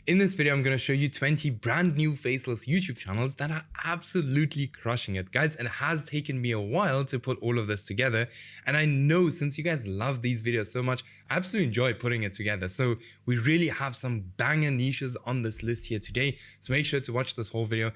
In this video, I'm going to show you 20 brand new faceless YouTube channels that are absolutely crushing it. Guys, it has taken me a while to put all of this together. And I know since you guys love these videos so much, I absolutely enjoy putting it together. So we really have some banger niches on this list here today. So make sure to watch this whole video.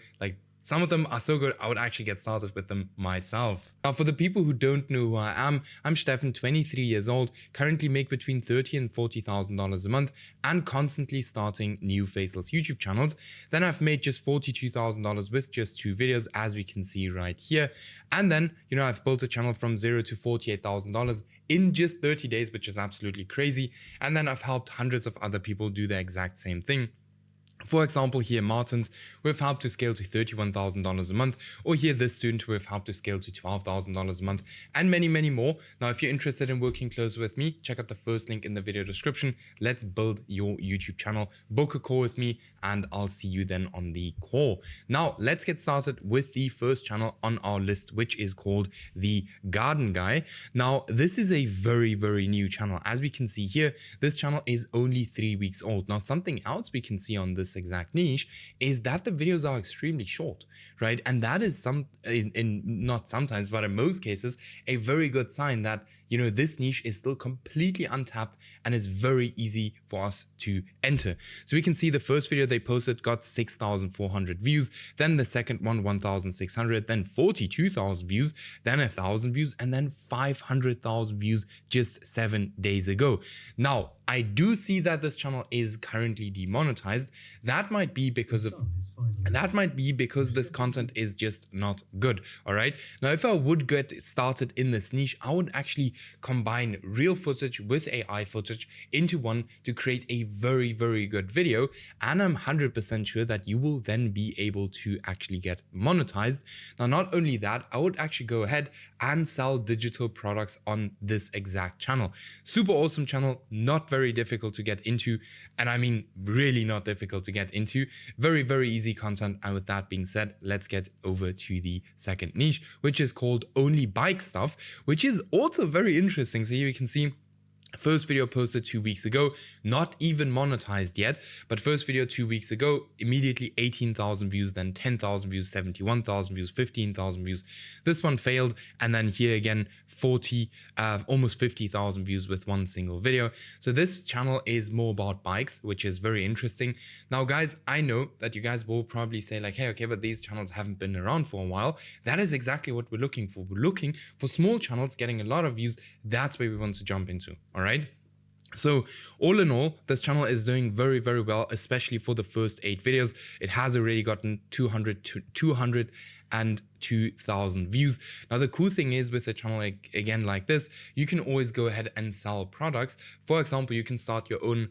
Some of them are so good, I would actually get started with them myself. Now, for the people who don't know who I am, I'm Stefan, 23 years old, currently make between $30,000 and $40,000 a month, and constantly starting new faceless YouTube channels. Then I've made just $42,000 with just 2 videos, as we can see right here. And then, I've built a channel from $0 to $48,000 in just 30 days, which is absolutely crazy. And then I've helped hundreds of other people do the exact same thing. For example, here Martins, we've helped to scale to $31,000 a month, or here this student who have helped to scale to $12,000 a month, and many, many more. Now, if you're interested in working closer with me, check out the first link in the video description. Let's build your YouTube channel, book a call with me, and I'll see you then on the call. Now, let's get started with the first channel on our list, which is called The Garden Guy. Now, this is a very, very new channel. As we can see here, this channel is only 3 weeks old. Now, something else we can see on this exact niche is that the videos are extremely short, right? And that is not sometimes, but in most cases, a very good sign that this niche is still completely untapped and is very easy for us to enter. So we can see the first video they posted got 6,400 views, then the second one 1,600, then 42,000 views, then 1,000 views, and then 500,000 views just 7 days ago. Now, I do see that this channel is currently demonetized. That might be because this content is just not good. All right. Now, if I would get started in this niche, I would actually combine real footage with AI footage into one to create a very, very good video. And I'm 100% sure that you will then be able to actually get monetized. Now, not only that, I would actually go ahead and sell digital products on this exact channel. Super awesome channel, not very difficult to get into. And I mean, really not difficult to get into. Very, very easy content. And with that being said, let's get over to the second niche, which is called Only Bike Stuff, which is also very interesting. So here you can see first video posted 2 weeks ago, not even monetized yet, but first video 2 weeks ago, immediately 18,000 views, then 10,000 views, 71,000 views, 15,000 views. This one failed, and then here again, almost 50,000 views with one single video. So this channel is more about bikes, which is very interesting. Now, guys, I know that you guys will probably say like, hey, okay, but these channels haven't been around for a while. That is exactly what we're looking for. We're looking for small channels getting a lot of views. That's where we want to jump into. All right. So all in all, this channel is doing very, very well, especially for the first 8 videos. It has already gotten 202,000 views. Now, the cool thing is with a channel again like this, you can always go ahead and sell products. For example, you can start your own,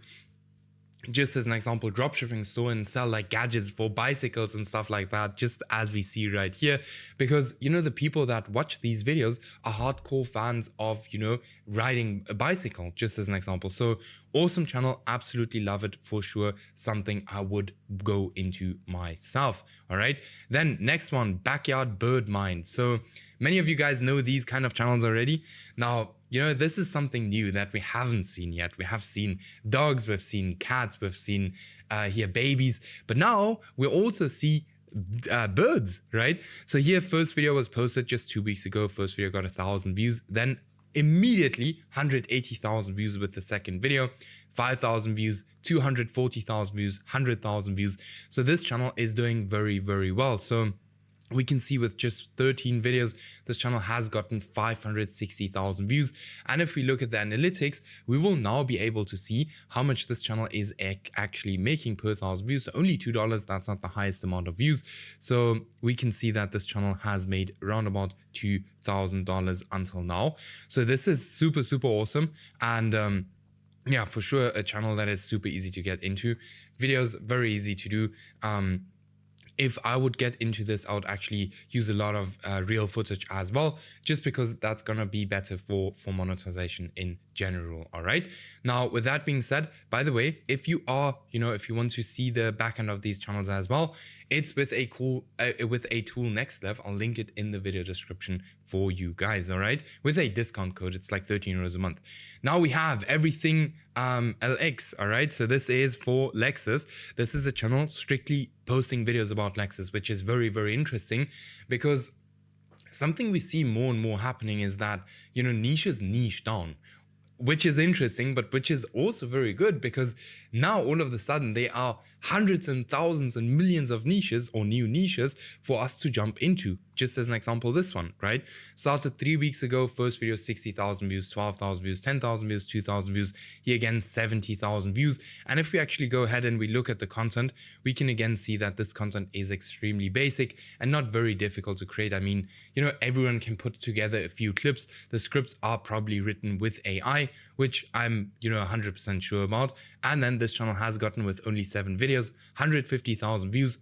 just as an example, dropshipping store and sell like gadgets for bicycles and stuff like that, just as we see right here. Because, the people that watch these videos are hardcore fans of, riding a bicycle, just as an example. So awesome channel, absolutely love it for sure. Something I would go into myself. All right. Then next one, Backyard Bird Mind. So many of you guys know these kind of channels already. Now, this is something new that we haven't seen yet. We have seen dogs, we've seen cats, we've seen here babies, but now we also see birds, right? So here, first video was posted just 2 weeks ago. First video got 1,000 views. Then immediately 180,000 views with the second video, 5,000 views, 240,000 views, 100,000 views. So this channel is doing very, very well. So we can see with just 13 videos, this channel has gotten 560,000 views. And if we look at the analytics, we will now be able to see how much this channel is actually making per 1,000 views. So only $2, that's not the highest amount of views. So we can see that this channel has made around about $2,000 until now. So this is super, super awesome. And yeah, for sure, a channel that is super easy to get into. Videos, very easy to do. If I would get into this, I would actually use a lot of real footage as well, just because that's going to be better for monetization in general. All right. Now, with that being said, by the way, if you are, if you want to see the back end of these channels as well, it's with a cool, with a tool NextLev. I'll link it in the video description for you guys. All right. With a discount code, it's like 13 euros a month. Now we have everything LX. All right. So this is for Lexus. This is a channel strictly posting videos about Lexus, which is very, very interesting, because something we see more and more happening is that, niches niche down, which is interesting, but which is also very good, because now all of a sudden there are hundreds and thousands and millions of niches or new niches for us to jump into. Just as an example, this one, right? Started 3 weeks ago, first video 60,000 views, 12,000 views, 10,000 views, 2,000 views, here again 70,000 views. And if we actually go ahead and we look at the content, we can again see that this content is extremely basic and not very difficult to create. I mean, everyone can put together a few clips. The scripts are probably written with AI, which I'm 100% sure about. And then this channel has gotten, with only 7 videos, 150,000 views.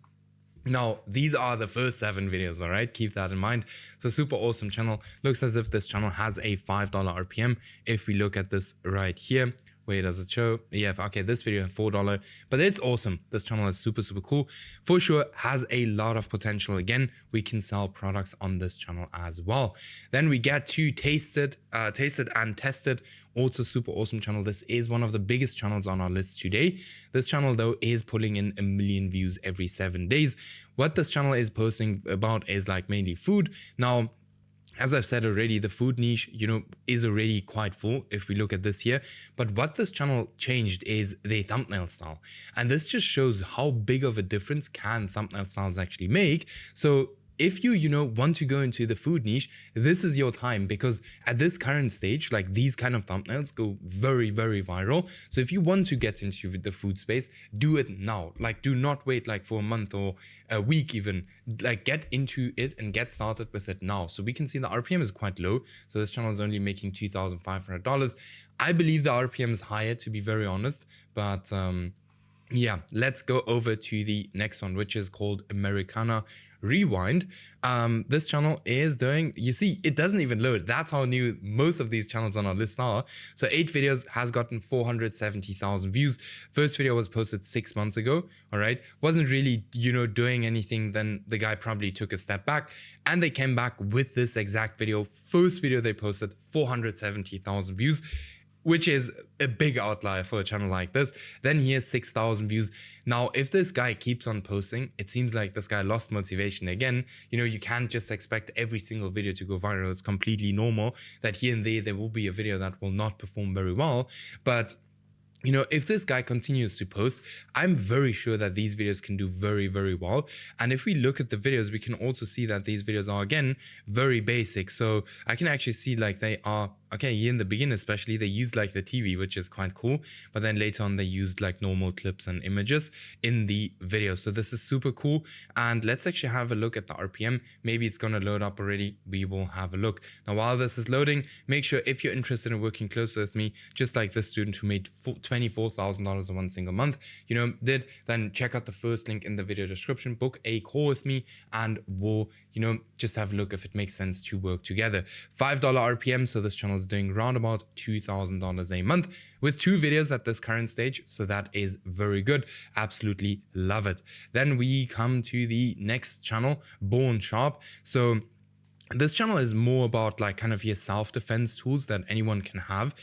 Now, these are the first 7 videos, all right? Keep that in mind. So super awesome channel. Looks as if this channel has a $5 RPM. If we look at this right here, where does it show? Yeah, okay, this video had $4, but it's awesome. This channel is super, super cool. For sure, has a lot of potential. Again, we can sell products on this channel as well. Then we get to Tasted and Tested. Also super awesome channel. This is one of the biggest channels on our list today. This channel though is pulling in 1 million views every 7 days. What this channel is posting about is like mainly food. Now, as I've said already, the food niche, is already quite full if we look at this here. But what this channel changed is the thumbnail style. And this just shows how big of a difference can thumbnail styles actually make. So if you, want to go into the food niche, this is your time, because at this current stage, like these kind of thumbnails go very, very viral. So if you want to get into the food space, do it now. Like, do not wait like for a month or a week even. Like, get into it and get started with it now. So we can see the RPM is quite low. So this channel is only making $2,500. I believe the RPM is higher, to be very honest, but yeah, let's go over to the next one, which is called Americana Rewind. This channel is doing, you see, it doesn't even load. That's how new most of these channels on our list are. So 8 videos has gotten 470,000 views. First video was posted 6 months ago. All right. Wasn't really, doing anything. Then the guy probably took a step back and they came back with this exact video. First video they posted 470,000 views, which is a big outlier for a channel like this. Then here's 6,000 views. Now, if this guy keeps on posting, it seems like this guy lost motivation again. You can't just expect every single video to go viral. It's completely normal that here and there will be a video that will not perform very well. But if this guy continues to post, I'm very sure that these videos can do very, very well. And if we look at the videos, we can also see that these videos are, again, very basic. So I can actually see like they are, okay, here in the beginning especially, they used like the TV, which is quite cool. But then later on, they used like normal clips and images in the video. So this is super cool. And let's actually have a look at the RPM. Maybe it's going to load up already. We will have a look. Now, while this is loading, make sure if you're interested in working closer with me, just like this student who made $24,000 in one single month, then check out the first link in the video description, book a call with me, and we'll, just have a look if it makes sense to work together. $5 RPM. So this channel is doing around about $2,000 a month with 2 videos at this current stage. So that is very good. Absolutely love it. Then we come to the next channel, Born Sharp. So this channel is more about like kind of your self-defense tools that anyone can have.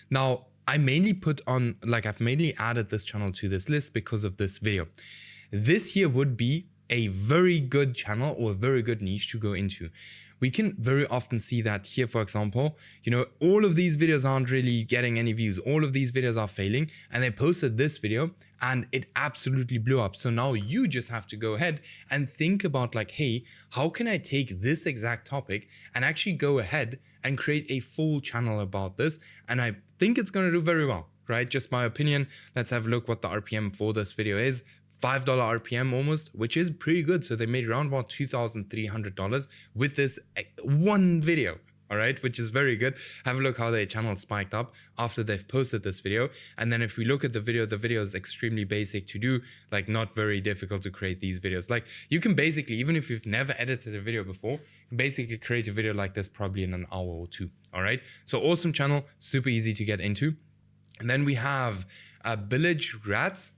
Now, I mainly I've mainly added this channel to this list because of this video. This here would be a very good channel or a very good niche to go into. We can very often see that here, for example, all of these videos aren't really getting any views. All of these videos are failing, and they posted this video and it absolutely blew up. So now you just have to go ahead and think about like, hey, how can I take this exact topic and actually go ahead and create a full channel about this? And I think it's going to do very well, right? Just my opinion. Let's have a look what the RPM for this video is. $5 RPM almost, which is pretty good. So they made around about $2,300 with this one video. all right, which is very good. Have a look how their channel spiked up after they've posted this video. And then if we look at the video is extremely basic to do, like not very difficult to create these videos. Like you can basically, even if you've never edited a video before, you can basically create a video like this probably in an hour or two, all right? So awesome channel, super easy to get into. And then we have Village Rats.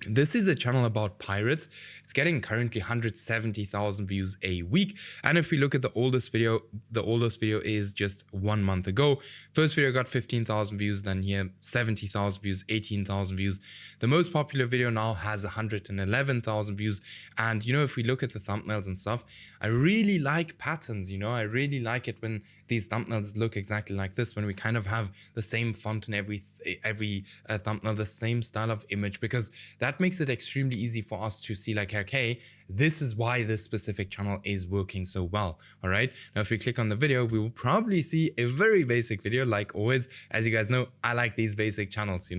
This is a channel about pirates. It's getting currently 170,000 views a week. And if we look at the oldest video is just 1 month ago. First video got 15,000 views, then here 70,000 views, 18,000 views. The most popular video now has 111,000 views. And if we look at the thumbnails and stuff, I really like patterns, I really like it when these thumbnails look exactly like this, when we kind of have the same font in every thumbnail, the same style of image, because that makes it extremely easy for us to see like, okay, this is why this specific channel is working so well. All right, now if we click on the video, we will probably see a very basic video. Like always, as you guys know, I like these basic channels,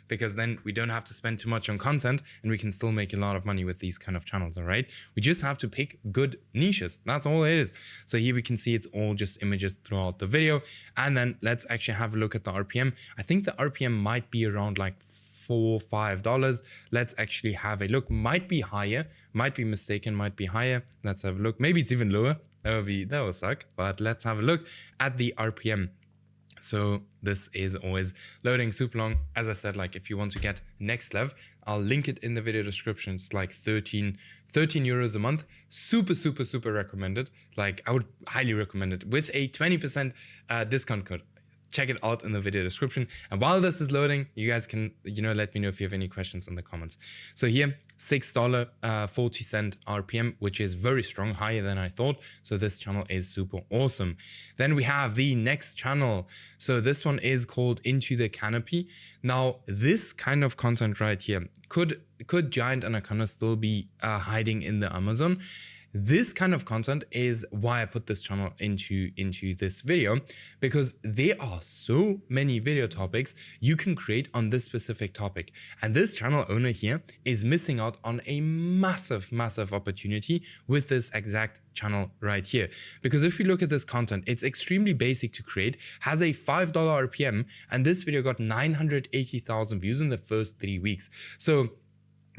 because then we don't have to spend too much on content and we can still make a lot of money with these kind of channels. All right, we just have to pick good niches. That's all it is. So here we can see it's all just images throughout the video. And then let's actually have a look at the RPM. I think the RPM might be around like $4 or $5. Let's actually have a look. Might be higher, might be mistaken, might be higher. Let's have a look. Maybe it's even lower. That would suck. But let's have a look at the RPM. So this is always loading super long. As I said, like if you want to get next level, I'll link it in the video description. It's like 13 euros a month. Super recommended. Like I would highly recommend it with a 20% discount code. Check it out in the video description. And while this is loading, you guys can, let me know if you have any questions in the comments. So here, $6.40 RPM, which is very strong, higher than I thought. So this channel is super awesome. Then we have the next channel. So this one is called Into the Canopy. Now, this kind of content right here, could Giant Anaconda still be hiding in the Amazon? This kind of content is why I put this channel into this video, because there are so many video topics you can create on this specific topic. And this channel owner here is missing out on a massive opportunity with this exact channel right here. Because if we look at this content, it's extremely basic to create, has a $5 RPM, and this video got 980,000 views in the first 3 weeks. So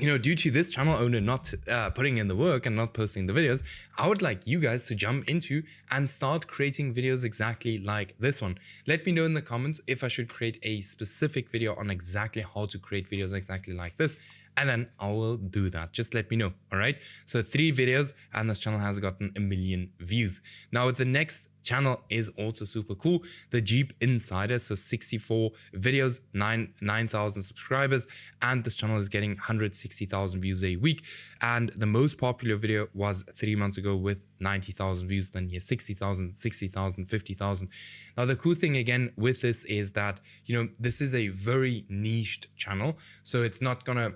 due to this channel owner not putting in the work and not posting the videos, I would like you guys to jump into and start creating videos exactly like this one. Let me know in the comments if I should create a specific video on exactly how to create videos exactly like this. And then I will do that. Just let me know, all right? So 3 videos and this channel has gotten 1 million views. Now the next channel is also super cool. The Jeep Insider, so 64 videos, 9,000 subscribers, and this channel is getting 160,000 views a week. And the most popular video was 3 months ago with 90,000 views, then here 60,000, 60,000, 50,000. Now the cool thing again with this is that, this is a very niched channel. So it's not gonna,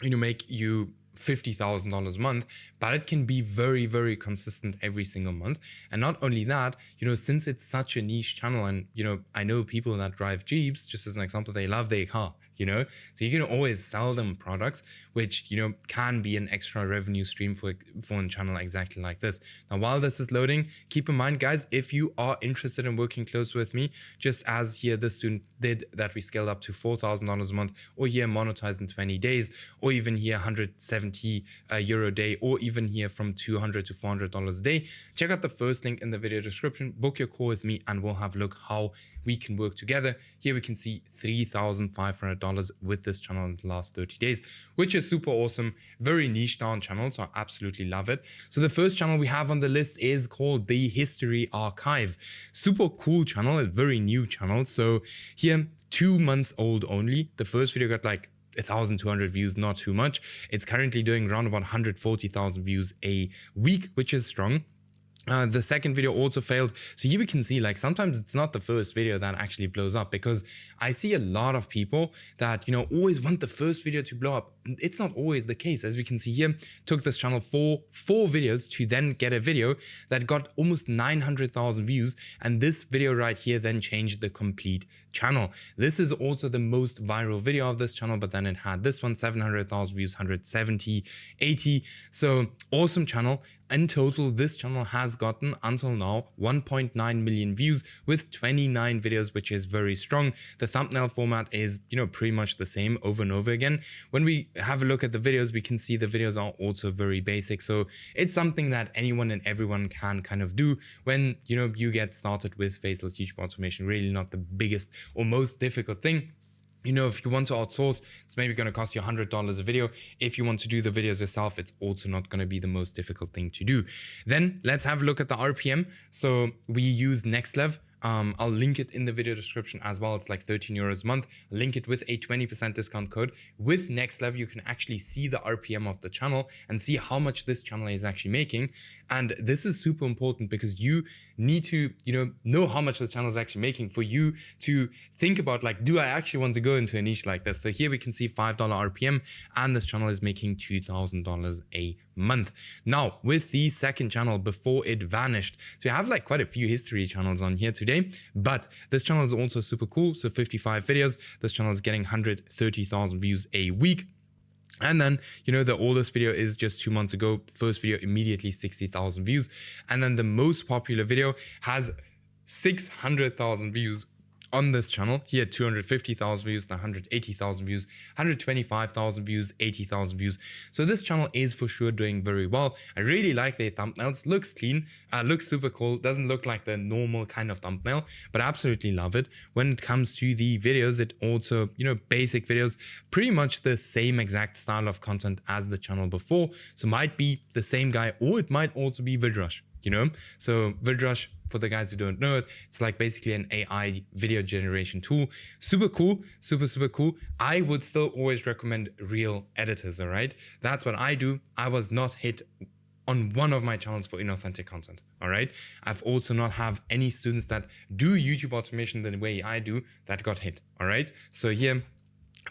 make you $50,000 a month, but it can be very consistent every single month. And not only that, since it's such a niche channel, and I know people that drive Jeeps, just as an example, they love their car, so you can always sell them products, which can be an extra revenue stream for a channel exactly like this. Now while this is loading, keep in mind guys, if you are interested in working close with me, just as here this student did, that we scaled up to $4,000 a month, or here monetize in 20 days, or even here 170 euro a day, or even here from $200 to $400 a day, check out the first link in the video description, book your call with me, and we'll have a look how we can work together. Here we can see $3,500 with this channel in the last 30 days, which is super awesome. Very niche down channel, so I absolutely love it. So the first channel we have on the list is called The History Archive. Super cool channel, a very new channel. So here, 2 months old only. The first video got like 1,200 views, not too much. It's currently doing around about 140,000 views a week, which is strong. The second video also failed. So here we can see, like, sometimes it's not the first video that actually blows up, because I see a lot of people that, always want the first video to blow up. it's not always the case. As we can see here, took this channel for 4 videos to then get a video that got almost 900,000 views. And this video right here then changed the complete channel. This is also the most viral video of this channel, but then it had this one, 700,000 views, 170, 80. So awesome channel. In total, this channel has gotten until now 1.9 million views with 29 videos, which is very strong. The thumbnail format is, pretty much the same over and over again. When we have a look at the videos, we can see the videos are also very basic. So it's something that anyone and everyone can kind of do when, you get started with Faceless YouTube automation. Really not the biggest or most difficult thing. If you want to outsource, it's maybe going to cost you $100 a video. If you want to do the videos yourself, it's also not going to be the most difficult thing to do. Then let's have a look at the RPM. So we use NextLev. I'll link it in the video description as well. It's like 13 euros a month. Link it with a 20% discount code. With NextLev, you can actually see the RPM of the channel and see how much this channel is actually making. And this is super important because you need to, know how much the channel is actually making for you to think about, like, do I actually want to go into a niche like this? So here we can see $5 RPM and this channel is making $2,000 a month. Now, with the second channel before it vanished, so we have like quite a few history channels on here today, but this channel is also super cool. So 55 videos, this channel is getting 130,000 views a week. And then, the oldest video is just 2 months ago. First video immediately 60,000 views. And then the most popular video has 600,000 views on this channel. Here, 250,000 views, 180,000 views, 125,000 views, 80,000 views. So this channel is for sure doing very well. I really like their thumbnails. Looks clean, looks super cool. Doesn't look like the normal kind of thumbnail, but I absolutely love it. When it comes to the videos, it also, basic videos, pretty much the same exact style of content as the channel before. So might be the same guy, or it might also be VidRush. So VidRush, for the guys who don't know it, it's like basically an AI video generation tool. Super cool, super cool. I would still always recommend real editors, all right? That's what I do. I was not hit on one of my channels for inauthentic content, all right? I've also not have any students that do YouTube automation the way I do that got hit, all right? So here,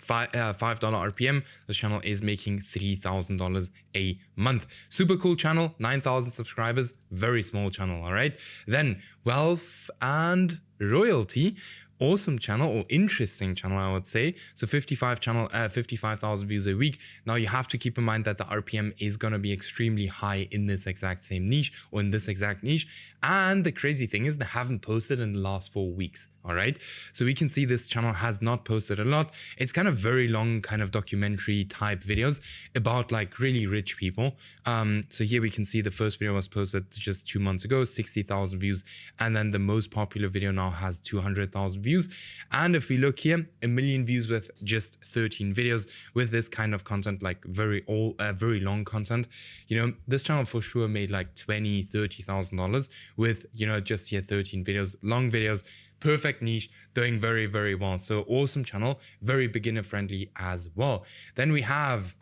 $5 RPM, this channel is making $3,000 a month. Super cool channel, 9,000 subscribers, very small channel, all right? Then Wealth and Royalty, awesome channel, or interesting channel, I would say. So 55,000 views a week. Now you have to keep in mind that the RPM is going to be extremely high in this exact same niche, or in this exact niche. And the crazy thing is they haven't posted in the last 4 weeks. All right. So we can see this channel has not posted a lot. It's kind of very long kind of documentary type videos about like really rich people. So here we can see the first video was posted just 2 months ago, 60,000 views. And then the most popular video now has 200,000 views. And if we look here, 1 million views with just 13 videos with this kind of content, like very long content. This channel for sure made like $20,000, $30,000 with, just here 13 videos, long videos. Perfect niche, doing very, very well. So awesome channel, very beginner friendly as well. Then we have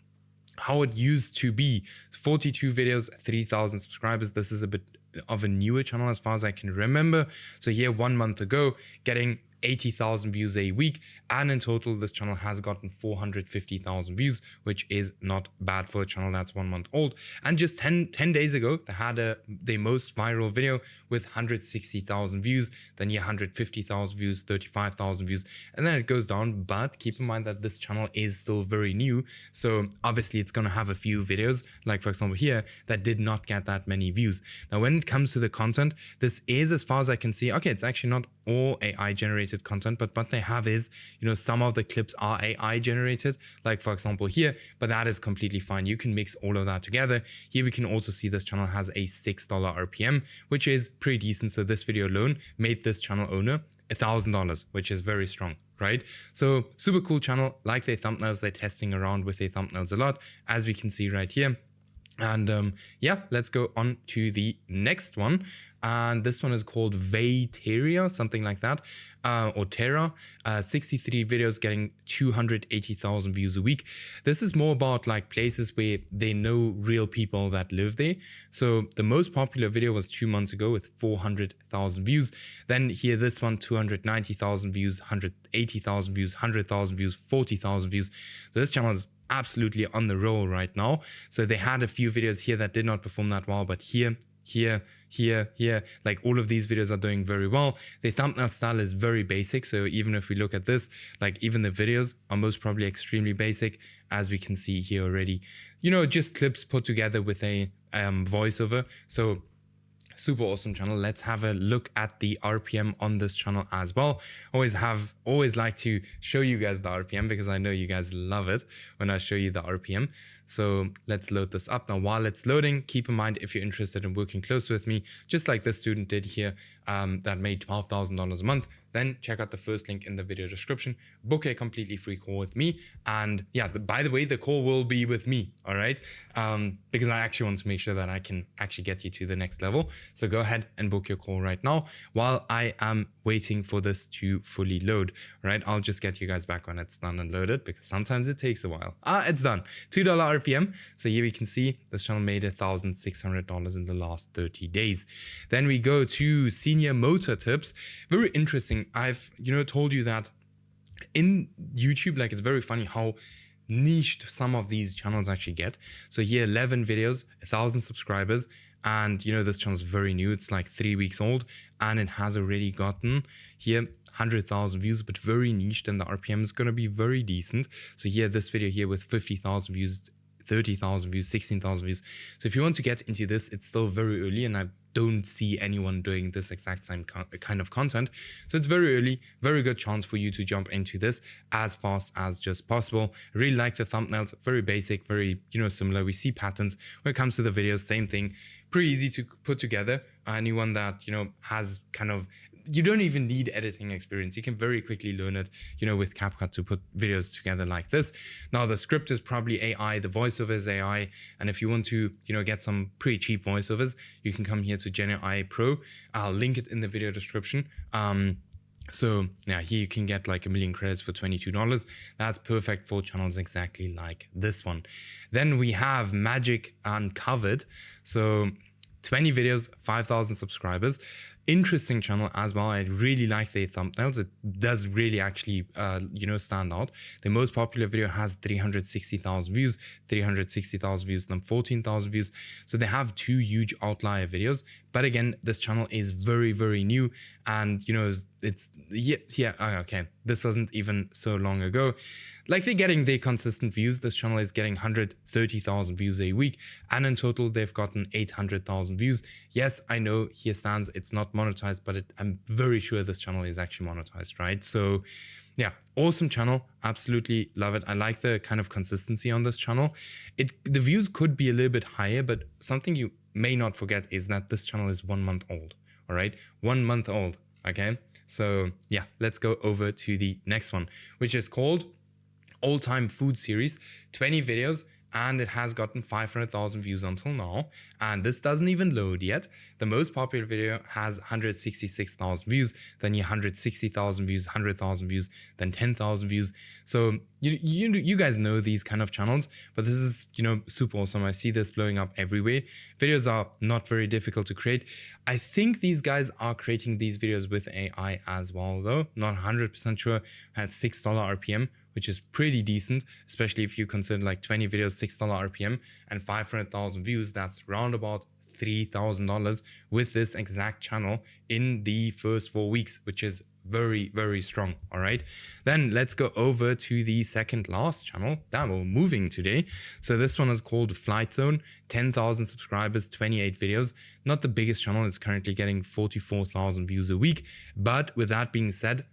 how it used to be, 42 videos, 3,000 subscribers. This is a bit of a newer channel as far as I can remember. So here 1 month ago, getting 80,000 views a week, and in total this channel has gotten 450,000 views, which is not bad for a channel that's 1 month old. And just 10 days ago they had the most viral video with 160,000 views, then 150,000 views, 35,000 views, and then it goes down. But keep in mind that this channel is still very new, so obviously it's going to have a few videos, like for example here, that did not get that many views. Now when it comes to the content, this is, as far as I can see, okay, it's actually not all AI generated content, but what they have is, some of the clips are AI generated, like for example here, but that is completely fine. You can mix all of that together. Here we can also see this channel has a $6 RPM, which is pretty decent. So this video alone made this channel owner $1,000, which is very strong, right? So super cool channel, like their thumbnails. They're testing around with their thumbnails a lot, as we can see right here. And yeah, let's go on to the next one. And this one is called VayTerra, something like that, or Terra. 63 videos getting 280,000 views a week. This is more about like places where they know real people that live there. So the most popular video was 2 months ago with 400,000 views. Then here, this one, 290,000 views, 180,000 views, 100,000 views, 40,000 views. So this channel is absolutely on the roll right now. So they had a few videos here that did not perform that well, but here, like all of these videos are doing very well. The thumbnail style is very basic. So even if we look at this, like even the videos are most probably extremely basic, as we can see here already, you know, just clips put together with a voiceover. So super awesome channel. Let's have a look at the RPM on this channel as well. Always like to show you guys the RPM because I know you guys love it when I show you the RPM. So let's load this up. Now, while it's loading, keep in mind, if you're interested in working close with me, just like this student did here, that made $12,000 a month, then check out the first link in the video description, book a completely free call with me. And yeah, by the way, the call will be with me, all right? Because I actually want to make sure that I can actually get you to the next level. So go ahead and book your call right now while I am waiting for this to fully load, right? I'll just get you guys back when it's done and loaded because sometimes it takes a while. It's done. $2 RPM. So here we can see this channel made $1,600 in the last 30 days. Then we go to senior motor tips. Very interesting. I've, told you that in YouTube, like, it's very funny how niched some of these channels actually get. So here, 11 videos, 1,000 subscribers. And this channel is very new. It's like 3 weeks old and it has already gotten here 100,000 views, but very niched, and the RPM is going to be very decent. So here, this video here with 50,000 views, 30,000 views, 16,000 views. So if you want to get into this, it's still very early and I don't see anyone doing this exact same kind of content. So it's very early, very good chance for you to jump into this as fast as just possible. I really like the thumbnails, very basic, very, similar. We see patterns when it comes to the videos, same thing, pretty easy to put together. Anyone that, has kind of, you don't even need editing experience. You can very quickly learn it, with CapCut to put videos together like this. Now, the script is probably AI, the voiceover is AI. And if you want to, get some pretty cheap voiceovers, you can come here to GenAI Pro. I'll link it in the video description. So yeah, here you can get like 1 million credits for $22. That's perfect for channels exactly like this one. Then we have Magic Uncovered. So 20 videos, 5,000 subscribers. Interesting channel as well. I really like the thumbnails. It does really actually, stand out. The most popular video has 360,000 views, 360,000 views, then 14,000 views. So they have 2 huge outlier videos. But again, this channel is very, very new. And, okay, this wasn't even so long ago. Like, they're getting their consistent views. This channel is getting 130,000 views a week. And in total, they've gotten 800,000 views. Yes, I know here stands it's not monetized, but I'm very sure this channel is actually monetized, right? So yeah, awesome channel. Absolutely love it. I like the kind of consistency on this channel. The views could be a little bit higher, but something you may not forget is that this channel is 1 month old. All right, 1 month old. Okay, so yeah, let's go over to the next one, which is called Oldtime Food Series. 20 videos, and it has gotten 500,000 views until now. And this doesn't even load yet. The most popular video has 166,000 views, then 160,000 views, 100,000 views, then 10,000 views. So you guys know these kind of channels, but this is, super awesome. I see this blowing up everywhere. Videos are not very difficult to create. I think these guys are creating these videos with AI as well, though. Not 100% sure. Has $6 RPM, which is pretty decent, especially if you consider like 20 videos, $6 RPM and 500,000 views. That's round about $3,000 with this exact channel in the first 4 weeks, which is very, very strong. All right, then let's go over to the second last channel that we're moving today. So this one is called Flight Zone. 10,000 subscribers, 28 videos. Not the biggest channel. It's currently getting 44,000 views a week. But with that being said,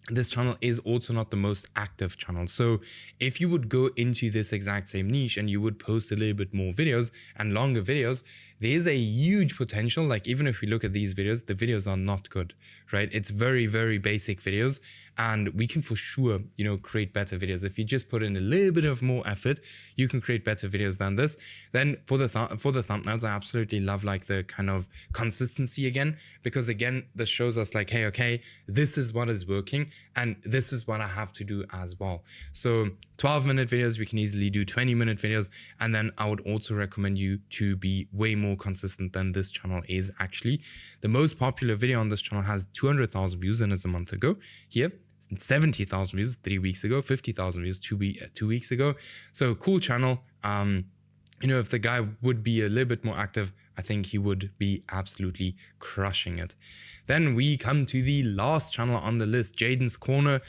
this channel is also not the most active channel. So if you would go into this exact same niche and you would post a little bit more videos and longer videos, there is a huge potential. Like, even if we look at these videos, the videos are not good, right? It's very, very basic videos, and we can for sure, create better videos. If you just put in a little bit of more effort, you can create better videos than this. Then for the thumbnails, I absolutely love like the kind of consistency again, because again, this shows us like, hey, okay, this is what is working and this is what I have to do as well. So 12-minute videos, we can easily do 20-minute videos. And then I would also recommend you to be way more consistent than this channel is actually. The most popular video on this channel has 200,000 views and it's a month ago. Here, 70,000 views 3 weeks ago, 50,000 views 2 weeks ago. So cool channel. You know, if the guy would be a little bit more active, I think he would be absolutely crushing it. Then we come to the last channel on the list, Jayden's Corner.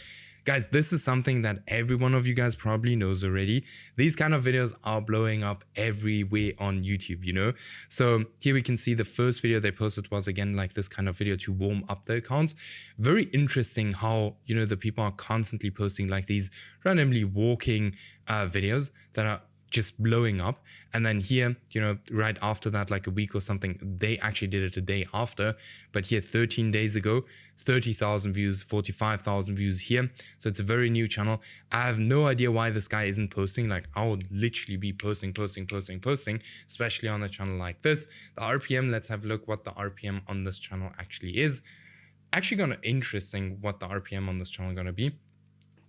Guys, this is something that every one of you guys probably knows already. These kind of videos are blowing up everywhere on YouTube, you know? So here we can see the first video they posted was again like this kind of video to warm up their accounts. Very interesting how, you know, the people are constantly posting like these randomly walking videos that are just blowing up. And then here, you know, right after that, like a week or something, they actually did it a day after. But here 13 days ago, 30,000 views, 45,000 views here. So it's a very new channel. I have no idea why this guy isn't posting. Like I would literally be posting, especially on a channel like this. The RPM, let's have a look what the RPM on this channel actually is. Actually gonna interesting what the RPM on this channel gonna be.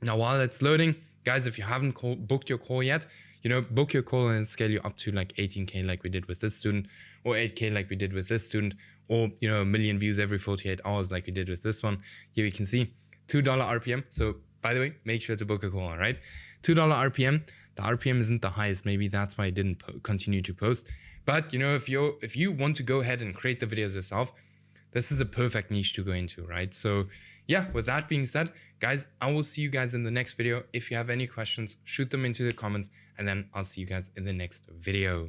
Now, while it's loading, guys, if you haven't booked your call yet, you know, book your call and scale you up to like 18K like we did with this student, or 8K like we did with this student, or, you know, 1 million views every 48 hours like we did with this one. Here we can see $2 RPM. So by the way, make sure to book a call, all right? $2 RPM. The RPM isn't the highest. Maybe that's why I didn't continue to post. But, you know, if you want to go ahead and create the videos yourself, this is a perfect niche to go into, right? So yeah, with that being said, guys, I will see you guys in the next video. If you have any questions, shoot them into the comments, and then I'll see you guys in the next video.